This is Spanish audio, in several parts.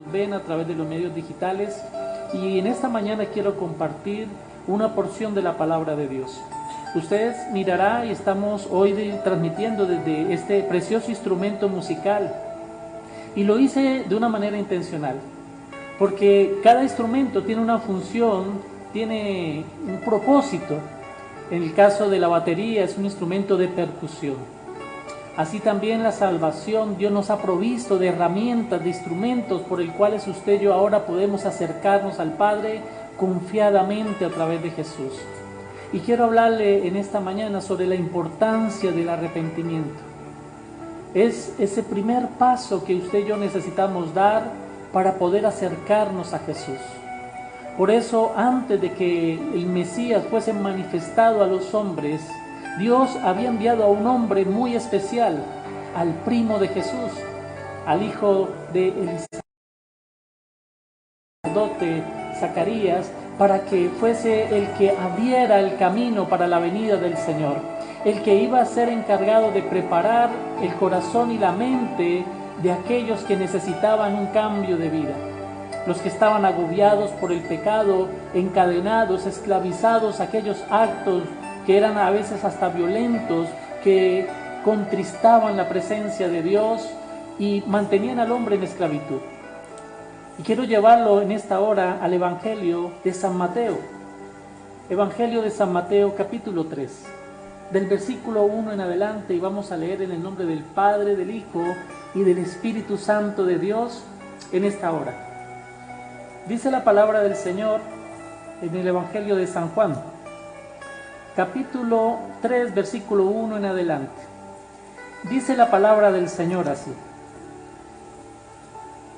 ven a través de los medios digitales, y en esta mañana quiero compartir una porción de la palabra de Dios. Ustedes mirará y estamos hoy transmitiendo desde este precioso instrumento musical, y lo hice de una manera intencional, porque cada instrumento tiene una función, tiene un propósito. En el caso de la batería es un instrumento de percusión. Así también la salvación, Dios nos ha provisto de herramientas, de instrumentos por el cuales usted y yo ahora podemos acercarnos al Padre confiadamente a través de Jesús. Y quiero hablarle en esta mañana sobre la importancia del arrepentimiento. Es ese primer paso que usted y yo necesitamos dar para poder acercarnos a Jesús. Por eso, antes de que el Mesías fuese manifestado a los hombres, Dios había enviado a un hombre muy especial, al primo de Jesús, al hijo del sacerdote Zacarías, para que fuese el que abriera el camino para la venida del Señor, el que iba a ser encargado de preparar el corazón y la mente de aquellos que necesitaban un cambio de vida, los que estaban agobiados por el pecado, encadenados, esclavizados a aquellos actos que eran a veces hasta violentos, que contristaban la presencia de Dios y mantenían al hombre en esclavitud. Y quiero llevarlo en esta hora al Evangelio de San Mateo. Evangelio de San Mateo, capítulo 3, del versículo 1 en adelante, y vamos a leer en el nombre del Padre, del Hijo y del Espíritu Santo de Dios en esta hora. Dice la palabra del Señor en el Evangelio de San Juan, capítulo 3, versículo 1 en adelante. Dice la palabra del Señor así.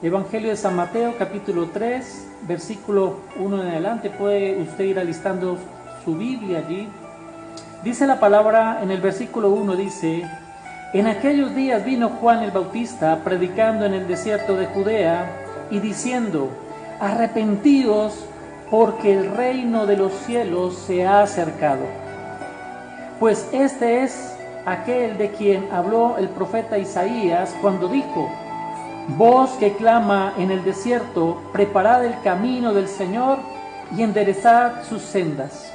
Evangelio de San Mateo, capítulo 3, versículo 1 en adelante. Puede usted ir alistando su Biblia allí. Dice la palabra en el versículo 1, dice: En aquellos días vino Juan el Bautista predicando en el desierto de Judea y diciendo: Arrepentíos, porque el reino de los cielos se ha acercado. Pues este es aquel de quien habló el profeta Isaías cuando dijo: Voz que clama en el desierto, preparad el camino del Señor y enderezad sus sendas.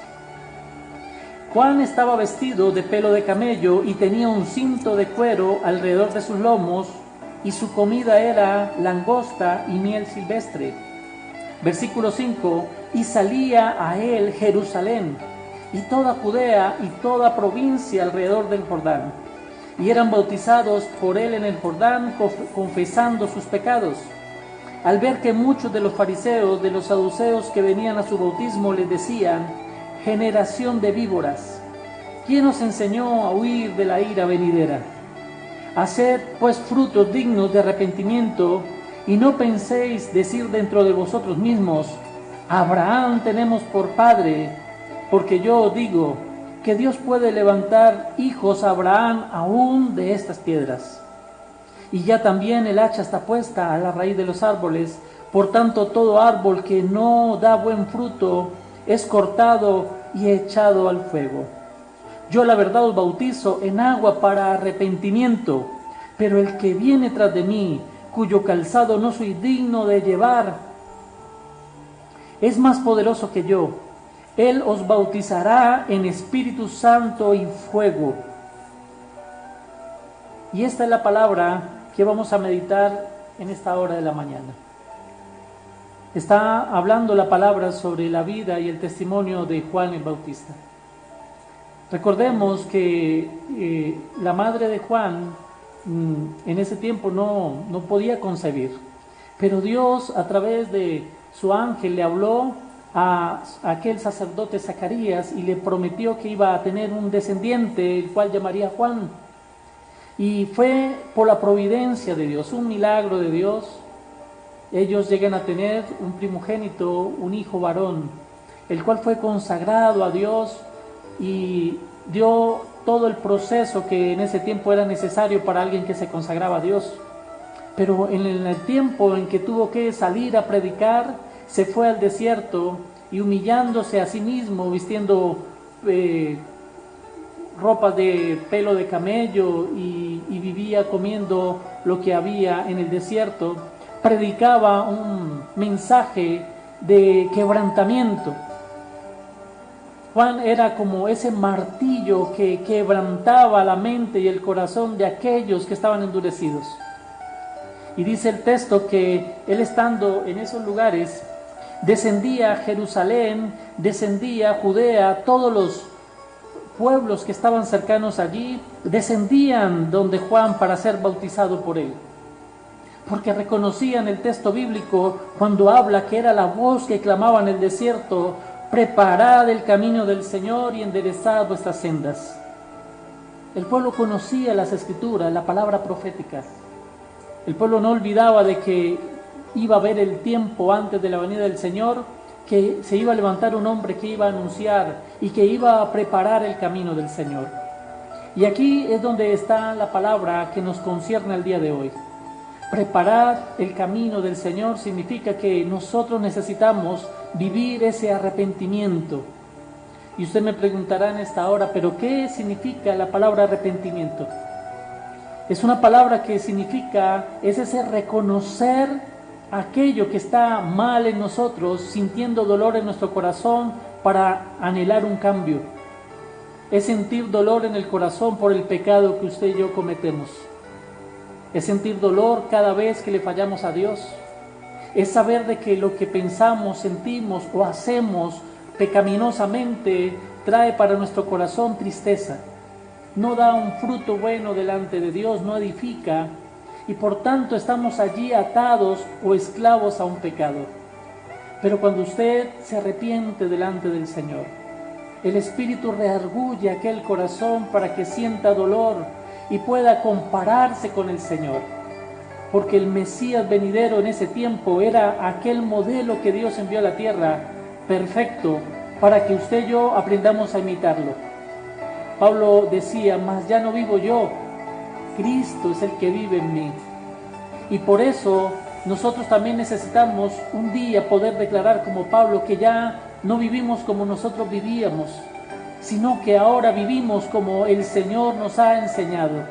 Juan estaba vestido de pelo de camello y tenía un cinto de cuero alrededor de sus lomos, y su comida era langosta y miel silvestre. Versículo 5: Y salía a él Jerusalén y toda Judea y toda provincia alrededor del Jordán, y eran bautizados por él en el Jordán, confesando sus pecados. Al ver que muchos de los fariseos, de los saduceos que venían a su bautismo, les decían: generación de víboras, ¿quién os enseñó a huir de la ira venidera? Haced pues frutos dignos de arrepentimiento, y no penséis decir dentro de vosotros mismos: Abraham tenemos por padre, porque yo os digo que Dios puede levantar hijos a Abraham aún de estas piedras. Y ya también el hacha está puesta a la raíz de los árboles, por tanto todo árbol que no da buen fruto es cortado y echado al fuego. Yo la verdad os bautizo en agua para arrepentimiento, pero el que viene tras de mí, cuyo calzado no soy digno de llevar, es más poderoso que yo. Él os bautizará en Espíritu Santo y fuego. Y esta es la palabra que vamos a meditar en esta hora de la mañana. Está hablando la palabra sobre la vida y el testimonio de Juan el Bautista. Recordemos que la madre de Juan en ese tiempo no podía concebir, pero Dios a través de su ángel le habló a aquel sacerdote Zacarías y le prometió que iba a tener un descendiente, el cual llamaría Juan. Y fue por la providencia de Dios, un milagro de Dios, ellos llegan a tener un primogénito, un hijo varón, el cual fue consagrado a Dios y dio todo el proceso que en ese tiempo era necesario para alguien que se consagraba a Dios. Pero en el tiempo en que tuvo que salir a predicar, se fue al desierto y humillándose a sí mismo, vistiendo ropas de pelo de camello y vivía comiendo lo que había en el desierto, predicaba un mensaje de quebrantamiento. Juan era como ese martillo que quebrantaba la mente y el corazón de aquellos que estaban endurecidos. Y dice el texto que él, estando en esos lugares, descendía a Jerusalén, descendía a Judea, todos los pueblos que estaban cercanos allí descendían donde Juan para ser bautizado por él, porque reconocían el texto bíblico cuando habla que era la voz que clamaba en el desierto: preparad el camino del Señor y enderezad vuestras sendas. El pueblo conocía las escrituras, la palabra profética. El pueblo no olvidaba de que iba a haber el tiempo antes de la venida del Señor, que se iba a levantar un hombre que iba a anunciar y que iba a preparar el camino del Señor. Y aquí es donde está la palabra que nos concierne al día de hoy. Preparar el camino del Señor significa que nosotros necesitamos vivir ese arrepentimiento. Y usted me preguntará en esta hora, ¿pero qué significa la palabra arrepentimiento? Es una palabra que significa, es ese reconocer aquello que está mal en nosotros, sintiendo dolor en nuestro corazón para anhelar un cambio. Es sentir dolor en el corazón por el pecado que usted y yo cometemos. Es sentir dolor cada vez que le fallamos a Dios. Es saber de que lo que pensamos, sentimos o hacemos pecaminosamente trae para nuestro corazón tristeza. No da un fruto bueno delante de Dios, no edifica, y por tanto estamos allí atados o esclavos a un pecado. Pero cuando usted se arrepiente delante del Señor, el Espíritu reargulle aquel corazón para que sienta dolor y pueda compararse con el Señor. Porque el Mesías venidero en ese tiempo era aquel modelo que Dios envió a la tierra, perfecto, para que usted y yo aprendamos a imitarlo. Pablo decía: mas ya no vivo yo, Cristo es el que vive en mí. Y por eso nosotros también necesitamos un día poder declarar como Pablo que ya no vivimos como nosotros vivíamos, sino que ahora vivimos como el Señor nos ha enseñado,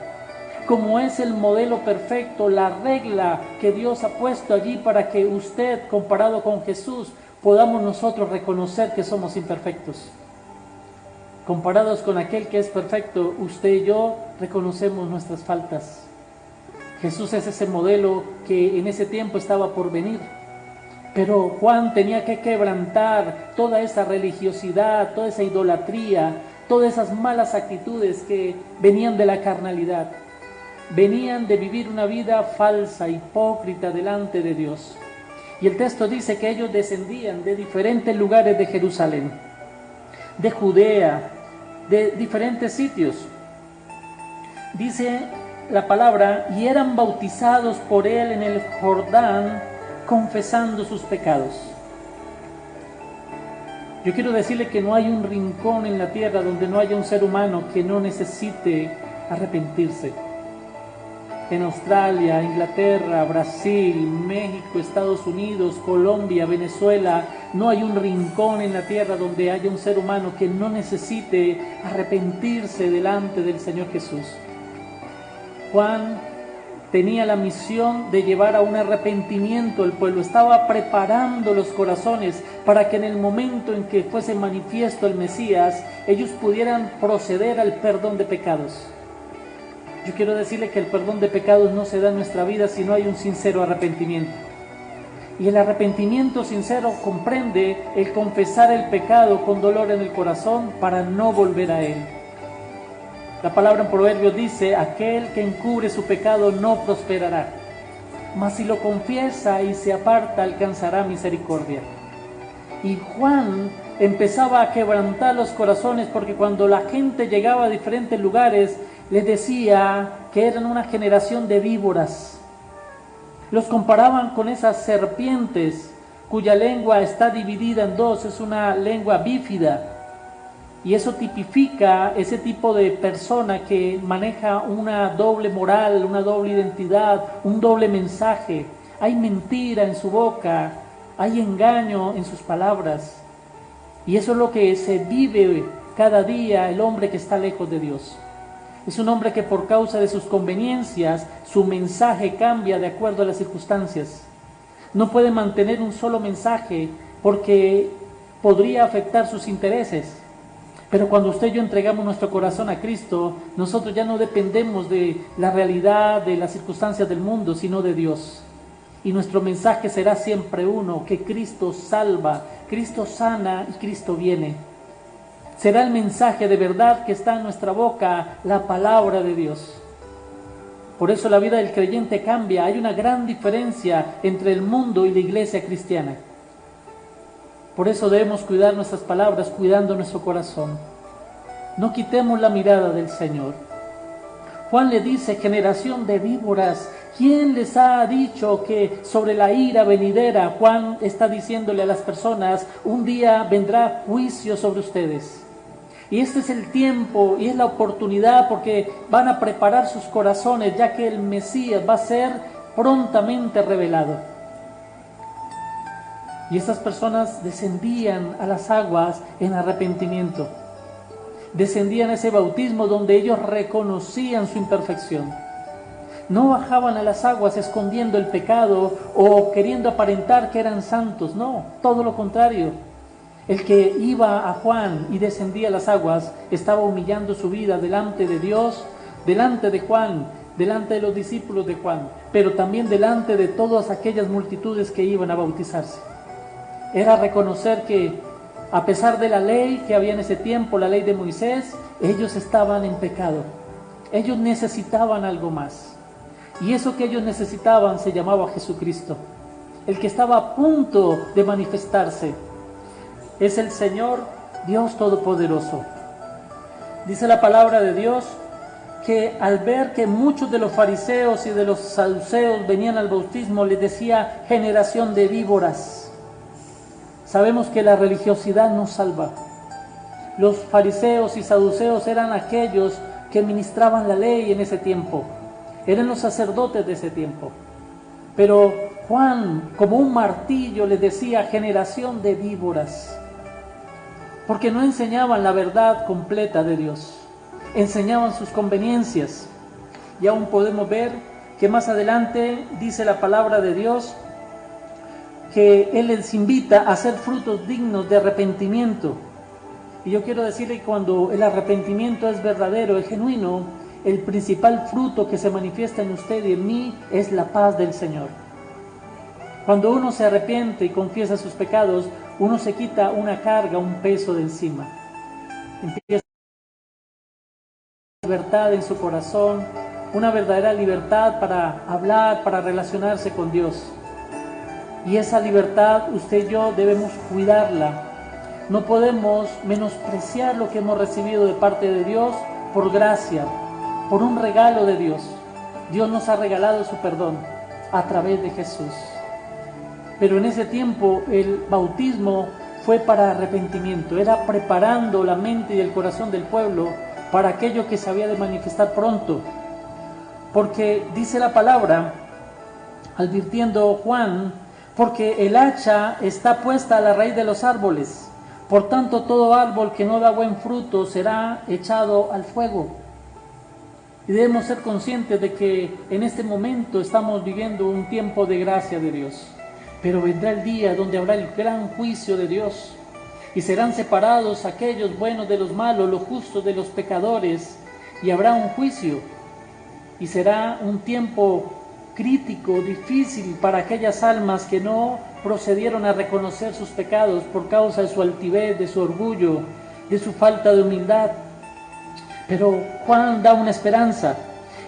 como es el modelo perfecto, la regla que Dios ha puesto allí para que usted, comparado con Jesús, podamos nosotros reconocer que somos imperfectos. Comparados con aquel que es perfecto, usted y yo reconocemos nuestras faltas. Jesús es ese modelo que en ese tiempo estaba por venir. Pero Juan tenía que quebrantar toda esa religiosidad, toda esa idolatría, todas esas malas actitudes que venían de la carnalidad. Venían de vivir una vida falsa, hipócrita delante de Dios. Y el texto dice que ellos descendían de diferentes lugares de Jerusalén, de Judea, de diferentes sitios. Dice la palabra: y eran bautizados por él en el Jordán, confesando sus pecados. Yo quiero decirle que no hay un rincón en la tierra donde no haya un ser humano que no necesite arrepentirse. En Australia, Inglaterra, Brasil, México, Estados Unidos, Colombia, Venezuela, no hay un rincón en la tierra donde haya un ser humano que no necesite arrepentirse delante del Señor Jesús. Juan tenía la misión de llevar a un arrepentimiento al pueblo. Estaba preparando los corazones para que en el momento en que fuese manifiesto el Mesías, ellos pudieran proceder al perdón de pecados. Yo quiero decirle que el perdón de pecados no se da en nuestra vida si no hay un sincero arrepentimiento. Y el arrepentimiento sincero comprende el confesar el pecado con dolor en el corazón para no volver a él. La palabra en Proverbios dice: aquel que encubre su pecado no prosperará, mas si lo confiesa y se aparta alcanzará misericordia. Y Juan empezaba a quebrantar los corazones, porque cuando la gente llegaba a diferentes lugares les decía que eran una generación de víboras. Los comparaban con esas serpientes cuya lengua está dividida en dos, es una lengua bífida. Y eso tipifica ese tipo de persona que maneja una doble moral, una doble identidad, un doble mensaje. Hay mentira en su boca, hay engaño en sus palabras. Y eso es lo que se vive cada día el hombre que está lejos de Dios. Es un hombre que por causa de sus conveniencias, su mensaje cambia de acuerdo a las circunstancias. No puede mantener un solo mensaje porque podría afectar sus intereses. Pero cuando usted y yo entregamos nuestro corazón a Cristo, nosotros ya no dependemos de la realidad, de las circunstancias del mundo, sino de Dios. Y nuestro mensaje será siempre uno, que Cristo salva, Cristo sana y Cristo viene. Será el mensaje de verdad que está en nuestra boca, la palabra de Dios. Por eso la vida del creyente cambia. Hay una gran diferencia entre el mundo y la iglesia cristiana. Por eso debemos cuidar nuestras palabras, cuidando nuestro corazón. No quitemos la mirada del Señor. Juan le dice, generación de víboras, ¿quién les ha dicho que sobre la ira venidera? Juan está diciéndole a las personas, un día vendrá juicio sobre ustedes. Y este es el tiempo y es la oportunidad porque van a preparar sus corazones, ya que el Mesías va a ser prontamente revelado. Y estas personas descendían a las aguas en arrepentimiento. Descendían a ese bautismo donde ellos reconocían su imperfección. No bajaban a las aguas escondiendo el pecado o queriendo aparentar que eran santos. No, todo lo contrario. El que iba a Juan y descendía a las aguas estaba humillando su vida delante de Dios, delante de Juan, delante de los discípulos de Juan, pero también delante de todas aquellas multitudes que iban a bautizarse. Era reconocer que a pesar de la ley que había en ese tiempo, la ley de Moisés, ellos estaban en pecado. Ellos necesitaban algo más. Y eso que ellos necesitaban se llamaba Jesucristo, el que estaba a punto de manifestarse. Es el Señor Dios Todopoderoso. Dice la palabra de Dios que al ver que muchos de los fariseos y de los saduceos venían al bautismo, les decía, generación de víboras. Sabemos que la religiosidad nos salva. Los fariseos y saduceos eran aquellos que ministraban la ley en ese tiempo. Eran los sacerdotes de ese tiempo. Pero Juan, como un martillo, les decía, generación de víboras. Porque no enseñaban la verdad completa de Dios. Enseñaban sus conveniencias. Y aún podemos ver que más adelante dice la palabra de Dios que Él les invita a hacer frutos dignos de arrepentimiento. Y yo quiero decirle que cuando el arrepentimiento es verdadero, es genuino, el principal fruto que se manifiesta en usted y en mí es la paz del Señor. Cuando uno se arrepiente y confiesa sus pecados, uno se quita una carga, un peso de encima. Empieza libertad en su corazón, una verdadera libertad para hablar, para relacionarse con Dios. Y esa libertad usted y yo debemos cuidarla. No podemos menospreciar lo que hemos recibido de parte de Dios por gracia, por un regalo de Dios. Dios nos ha regalado su perdón a través de Jesús. Pero en ese tiempo el bautismo fue para arrepentimiento, era preparando la mente y el corazón del pueblo para aquello que se había de manifestar pronto. Porque dice la palabra, advirtiendo Juan, porque el hacha está puesta a la raíz de los árboles. Por tanto, todo árbol que no da buen fruto será echado al fuego. Y debemos ser conscientes de que en este momento estamos viviendo un tiempo de gracia de Dios. Pero vendrá el día donde habrá el gran juicio de Dios. Y serán separados aquellos buenos de los malos, los justos de los pecadores. Y habrá un juicio. Y será un tiempo crítico, difícil para aquellas almas que no procedieron a reconocer sus pecados por causa de su altivez, de su orgullo, de su falta de humildad. Pero Juan da una esperanza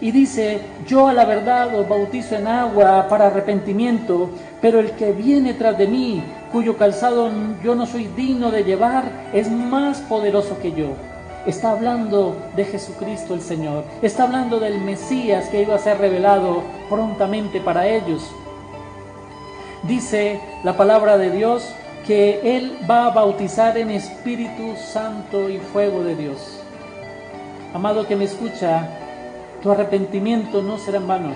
y dice, yo a la verdad os bautizo en agua para arrepentimiento, pero el que viene tras de mí, cuyo calzado yo no soy digno de llevar, es más poderoso que yo. Está hablando de Jesucristo el Señor. Está hablando del Mesías que iba a ser revelado prontamente para ellos. Dice la palabra de Dios que Él va a bautizar en Espíritu Santo y fuego de Dios. Amado que me escucha, tu arrepentimiento no será en vano.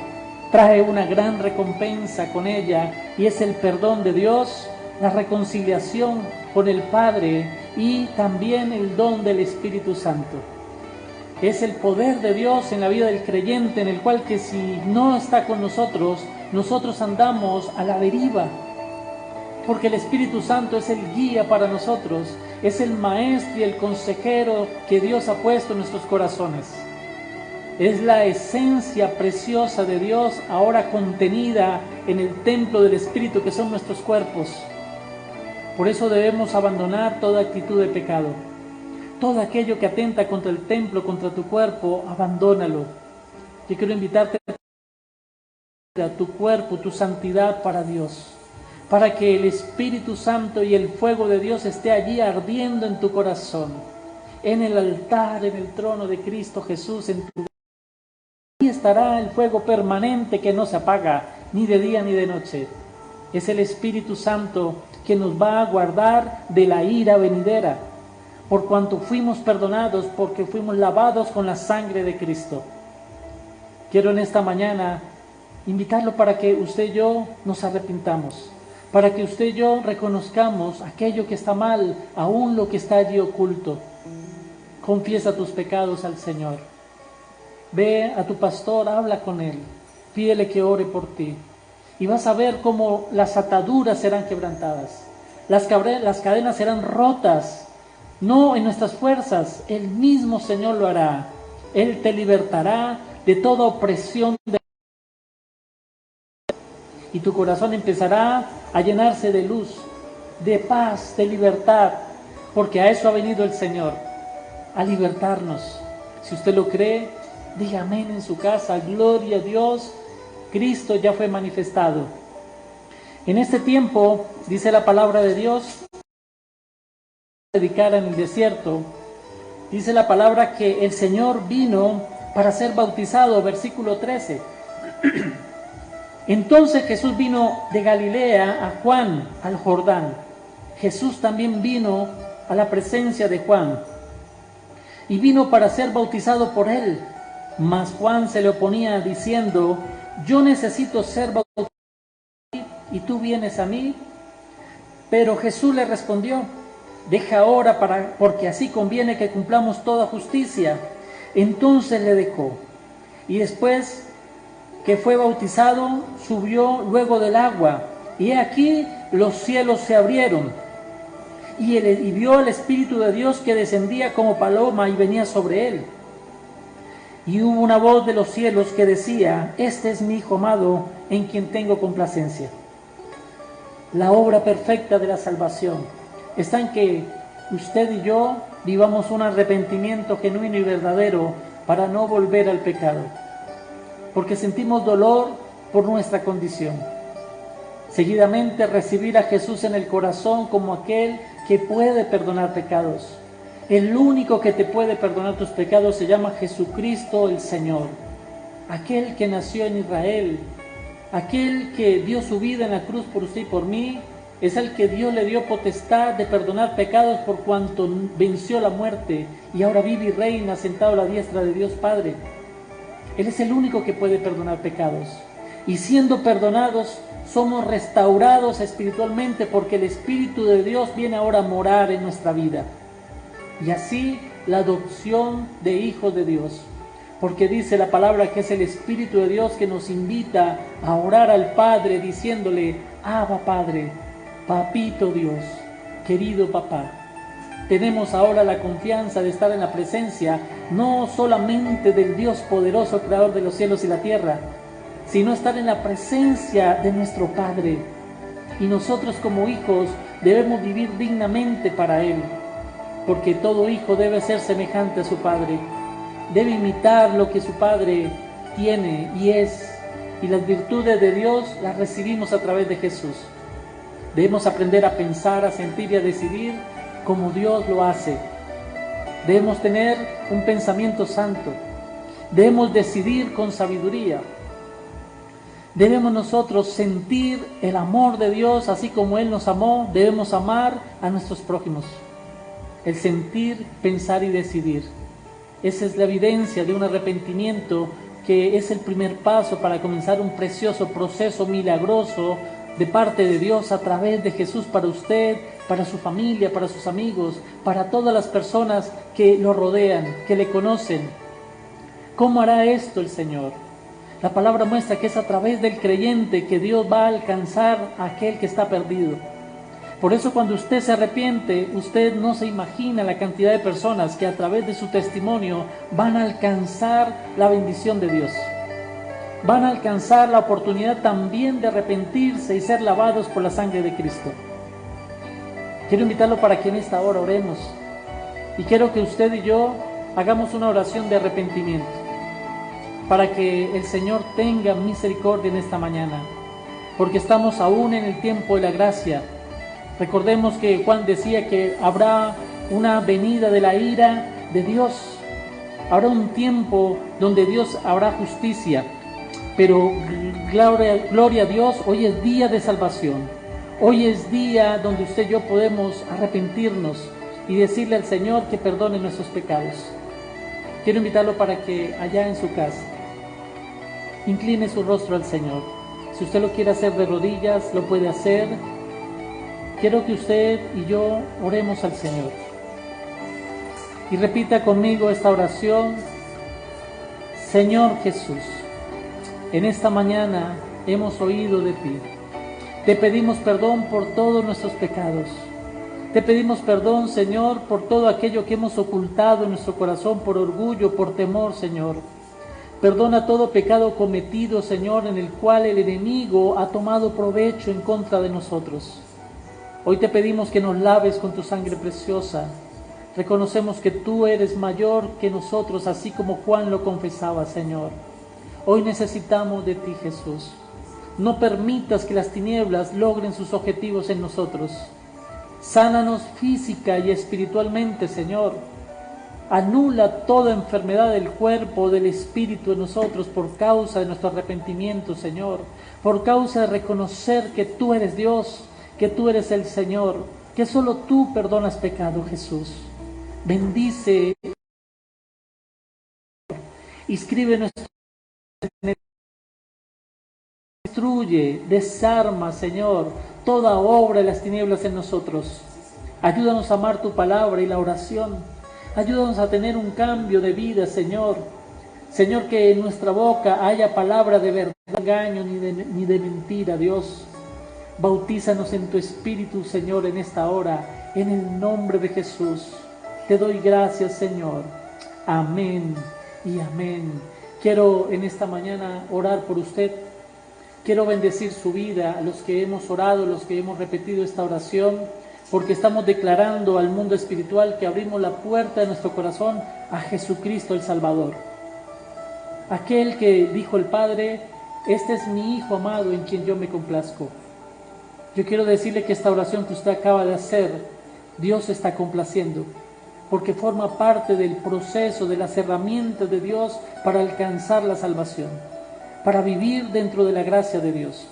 Trae una gran recompensa con ella y es el perdón de Dios, la reconciliación con el Padre y también el don del Espíritu Santo. Es el poder de Dios en la vida del creyente, en el cual que si no está con nosotros, nosotros andamos a la deriva, porque el Espíritu Santo es el guía para nosotros, es el maestro y el consejero que Dios ha puesto en nuestros corazones. Es la esencia preciosa de Dios ahora contenida en el templo del Espíritu que son nuestros cuerpos. Por eso debemos abandonar toda actitud de pecado. Todo aquello que atenta contra el templo, contra tu cuerpo, abandónalo. Yo quiero invitarte a tu cuerpo, tu santidad para Dios, para que el Espíritu Santo y el fuego de Dios esté allí ardiendo en tu corazón, en el altar, en el trono de Cristo Jesús, en tu ahí estará el fuego permanente que no se apaga ni de día ni de noche. Es el Espíritu Santo que nos va a guardar de la ira venidera, por cuanto fuimos perdonados, porque fuimos lavados con la sangre de Cristo. Quiero en esta mañana invitarlo para que usted y yo nos arrepintamos, para que usted y yo reconozcamos aquello que está mal, aún lo que está allí oculto. Confiesa tus pecados al Señor. Ve a tu pastor, habla con él, pídele que ore por ti. Y vas a ver cómo las ataduras serán quebrantadas, las cadenas serán rotas, no en nuestras fuerzas, el mismo Señor lo hará. Él te libertará de toda opresión y tu corazón empezará a llenarse de luz, de paz, de libertad, porque a eso ha venido el Señor, a libertarnos. Si usted lo cree, diga amén en su casa, gloria a Dios, Cristo ya fue manifestado. En este tiempo, dice la palabra de Dios, predicar en el desierto, dice la palabra que el Señor vino para ser bautizado, versículo 13. Entonces Jesús vino de Galilea a Juan, al Jordán. Jesús también vino a la presencia de Juan y vino para ser bautizado por él. Mas Juan se le oponía diciendo: yo necesito ser bautizado y tú vienes a mí. Pero Jesús le respondió: deja ahora, porque así conviene que cumplamos toda justicia. Entonces le dejó, y después que fue bautizado, subió luego del agua, y he aquí los cielos se abrieron, y vio al Espíritu de Dios que descendía como paloma y venía sobre él. Y hubo una voz de los cielos que decía: este es mi Hijo amado, en quien tengo complacencia. La obra perfecta de la salvación está en que usted y yo vivamos un arrepentimiento genuino y verdadero para no volver al pecado, porque sentimos dolor por nuestra condición. Seguidamente recibir a Jesús en el corazón como aquel que puede perdonar pecados. El único que te puede perdonar tus pecados se llama Jesucristo el Señor, aquel que nació en Israel, aquel que dio su vida en la cruz por usted y por mí, es el que Dios le dio potestad de perdonar pecados por cuanto venció la muerte y ahora vive y reina sentado a la diestra de Dios Padre. Él es el único que puede perdonar pecados. Y siendo perdonados, somos restaurados espiritualmente porque el Espíritu de Dios viene ahora a morar en nuestra vida. Y así la adopción de hijos de Dios. Porque dice la palabra que es el Espíritu de Dios que nos invita a orar al Padre diciéndole: Abba Padre, Papito Dios, querido papá. Tenemos ahora la confianza de estar en la presencia no solamente del Dios poderoso, creador de los cielos y la tierra, sino estar en la presencia de nuestro Padre. Y nosotros como hijos debemos vivir dignamente para Él, porque todo hijo debe ser semejante a su Padre, debe imitar lo que su Padre tiene y es, y las virtudes de Dios las recibimos a través de Jesús. Debemos aprender a pensar, a sentir y a decidir como Dios lo hace. Debemos tener un pensamiento santo. Debemos decidir con sabiduría. Debemos nosotros sentir el amor de Dios así como Él nos amó. Debemos amar a nuestros prójimos. El sentir, pensar y decidir. Esa es la evidencia de un arrepentimiento que es el primer paso para comenzar un precioso proceso milagroso de parte de Dios a través de Jesús para usted, para su familia, para sus amigos, para todas las personas que lo rodean, que le conocen. ¿Cómo hará esto el Señor? La palabra muestra que es a través del creyente que Dios va a alcanzar a aquel que está perdido. Por eso cuando usted se arrepiente, usted no se imagina la cantidad de personas que a través de su testimonio van a alcanzar la bendición de Dios. Van a alcanzar la oportunidad también de arrepentirse y ser lavados por la sangre de Cristo. Quiero invitarlo para que en esta hora oremos. Y quiero que usted y yo hagamos una oración de arrepentimiento, para que el Señor tenga misericordia en esta mañana, porque estamos aún en el tiempo de la gracia. Recordemos que Juan decía que habrá una venida de la ira de Dios, habrá un tiempo donde Dios hará justicia, pero gloria a Dios, hoy es día de salvación, hoy es día donde usted y yo podemos arrepentirnos y decirle al Señor que perdone nuestros pecados. Quiero invitarlo para que allá en su casa incline su rostro al Señor. Si usted lo quiere hacer de rodillas, lo puede hacer. Quiero que usted y yo oremos al Señor. Y repita conmigo esta oración. Señor Jesús, en esta mañana hemos oído de ti. Te pedimos perdón por todos nuestros pecados. Te pedimos perdón, Señor, por todo aquello que hemos ocultado en nuestro corazón por orgullo, por temor, Señor. Perdona todo pecado cometido, Señor, en el cual el enemigo ha tomado provecho en contra de nosotros. Hoy te pedimos que nos laves con tu sangre preciosa. Reconocemos que tú eres mayor que nosotros, así como Juan lo confesaba, Señor. Hoy necesitamos de ti, Jesús. No permitas que las tinieblas logren sus objetivos en nosotros. Sánanos física y espiritualmente, Señor. Anula toda enfermedad del cuerpo o del espíritu en nosotros por causa de nuestro arrepentimiento, Señor. Por causa de reconocer que tú eres Dios, que tú eres el Señor, que solo tú perdonas pecado, Jesús. Bendice, inscribe nuestro, destruye, desarma, Señor, toda obra de las tinieblas en nosotros. Ayúdanos a amar tu palabra y la oración. Ayúdanos a tener un cambio de vida, Señor. Señor, que en nuestra boca haya palabra de verdad, engaño ni de mentira, Dios. Bautízanos en tu Espíritu, Señor, en esta hora, en el nombre de Jesús. Te doy gracias, Señor. Amén y amén. Quiero en esta mañana orar por usted. Quiero bendecir su vida, a los que hemos orado, los que hemos repetido esta oración, porque estamos declarando al mundo espiritual que abrimos la puerta de nuestro corazón a Jesucristo el Salvador. Aquel que dijo el Padre, este es mi Hijo amado en quien yo me complazco. Yo quiero decirle que esta oración que usted acaba de hacer, Dios está complaciendo, porque forma parte del proceso, de las herramientas de Dios para alcanzar la salvación, para vivir dentro de la gracia de Dios.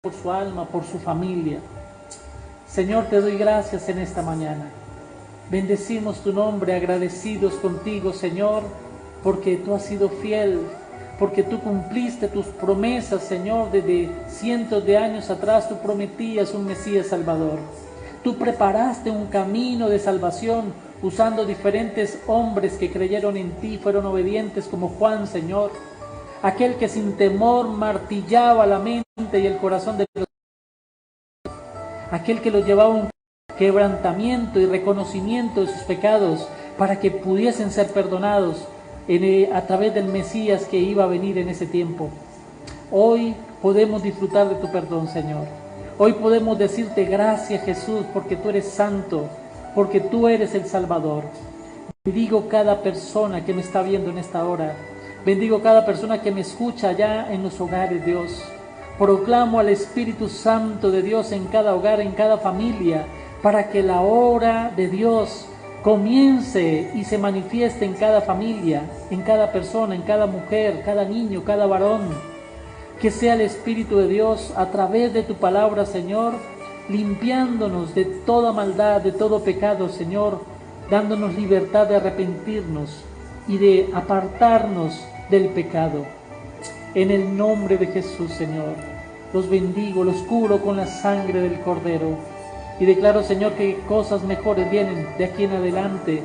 Por su alma, por su familia. Señor, te doy gracias en esta mañana. Bendecimos tu nombre, agradecidos contigo, Señor, porque tú has sido fiel, porque tú cumpliste tus promesas, Señor. Desde cientos de años atrás tú prometías un Mesías Salvador. Tú preparaste un camino de salvación usando diferentes hombres que creyeron en ti, fueron obedientes como Juan, Señor. Aquel que sin temor martillaba la mente y el corazón de los... Aquel que los llevaba a un quebrantamiento y reconocimiento de sus pecados para que pudiesen ser perdonados a través del Mesías que iba a venir en ese tiempo. Hoy podemos disfrutar de tu perdón, Señor. Hoy podemos decirte gracias, Jesús, porque tú eres santo, porque tú eres el Salvador. Bendigo cada persona que me está viendo en esta hora. Bendigo cada persona que me escucha allá en los hogares, Dios. Proclamo al Espíritu Santo de Dios en cada hogar, en cada familia, para que la obra de Dios comience y se manifieste en cada familia, en cada persona, en cada mujer, cada niño, cada varón. Que sea el Espíritu de Dios a través de tu palabra, Señor, limpiándonos de toda maldad, de todo pecado, Señor, dándonos libertad de arrepentirnos y de apartarnos del pecado. En el nombre de Jesús, Señor, los bendigo, los cubro con la sangre del Cordero. Y declaro, Señor, que cosas mejores vienen de aquí en adelante.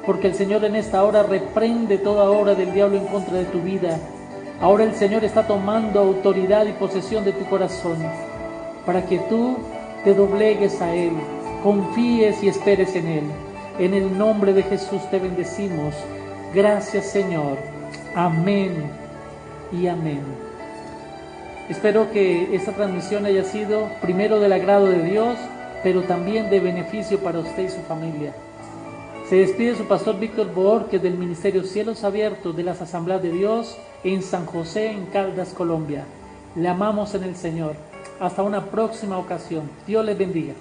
porque el Señor en esta hora reprende toda obra del diablo en contra de tu vida. Ahora el Señor está tomando autoridad y posesión de tu corazón para que tú te doblegues a Él, confíes y esperes en Él. En el nombre de Jesús te bendecimos. Gracias, Señor. Amén y amén. Espero que esta transmisión haya sido primero del agrado de Dios, pero también de beneficio para usted y su familia. Se despide su pastor Víctor Borges del Ministerio Cielos Abiertos de las Asambleas de Dios en San José, en Caldas, Colombia. Le amamos en el Señor. Hasta una próxima ocasión. Dios les bendiga.